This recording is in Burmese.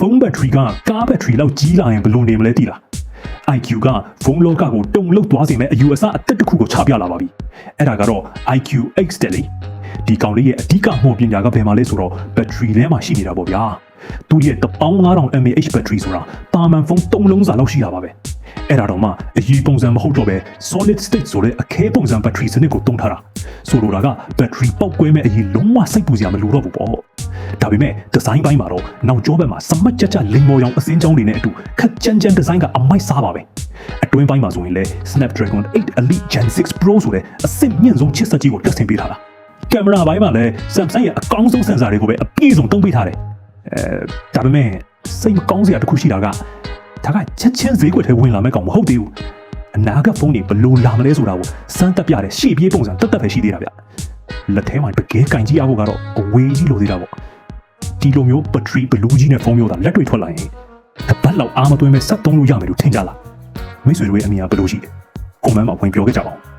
ဖုန်းဘက်ထရီကကားဘက်ထရီလောက်ကြီးလာရင်ဘယ်လိုနေမလဲသိလား IQ ကဖုန်းလောကကိုတုံလှုပ်သွားစေမဲ့အယူအဆအသက်တစ်ခုကိုချပြလာပါပြီအဲ့ဒါကတော့ IQ8 တယ်လေဒီကောင်လေးရဲ့အဓိကမှုပညာကဘယ်မှာလဲဆိုတော့ဘက်ထရီထဲမှာရှိနေတာပေါ့ဗျာသူရဲ့15000 mAh ဘက်ထရီဆိုတာတာမန်ဖုန်း3လုံးစာလောက်ရှိတာပါပဲအဲ့ဒါတော့မှအရေးပုံစံမဟုတ်တော့ပဲ solid state ဆိုတဲ့အခဲပုံစံဘက်ထရီစနစ်ကိုတုံးထားတာဆိုလိုတာကဘက်ထရီပေါက်ကွဲမဲ့အရေးလုံးဝစိတ်ပူစရာမလိုတော့ဘူးပေါ့ဒါပေမဲ့ဒီဇိုင်းပိုင်းမှာတော့နောက်ကျောဘက်မှာစမတ်ကြကြလိမ်မော်ရောင်အစင်းကြောင်းတွေနဲ့အတူခက်ကြမ်းကြမ်းဒီဇိုင်းကအမိုက်စားပါပဲအတွင်းပိုင်းမှာဆိုရင်လည်း Snapdragon 8 Elite Gen 6 Pro ဆိုတဲ့အဆင့်မြင့်ဆုံးချစ်စက်ကြီးကိုတက်ဆင်ပေးထားတာကင်မရာပိုင်းမှာလည်း Samsung ရဲ့အကောင်းဆုံးဆင်ဆာတွေကိုပဲအပြည့်စုံတုံးပေးထားတယ်ဒါပေမဲ့စိတ်မကောင်းစရာတစ်ခုရှိတာကဒါကချက်ချင်းဈေးကွက်ထဲဝင်လာမဲ့ကောင်မဟုတ်သေးဘူးအနာဂတ်ဖုန်းတွေဘလို့လာမလဲဆိုတာကိုစမ်းတက်ပြတဲ့ရှေ့ပြေးပုံစံတက်တက်ပဲရှိသေးတာဗျလက်ထဲမှာတကယ်ကင်ကြီးအောင်ကတော့အဝေးကြီးလိုသေးတာပေါ့ဒီလိုမျိုးဘက်ထရီဘလူးကြီးနဲ့ဖုန်းမျိုးသာလက်တွေထွက်လာရင်တပတ်လောက်အားမသွင်းမဲ့ဆက်သုံးလို့ရမယ်လို့ထင်ကြလားမိတ်ဆွေတို့ရဲ့အမြင်ကဘယ်လိုရှိလဲကွန်မန့်မှာဝင်ပြောခဲ့ကြပါဦး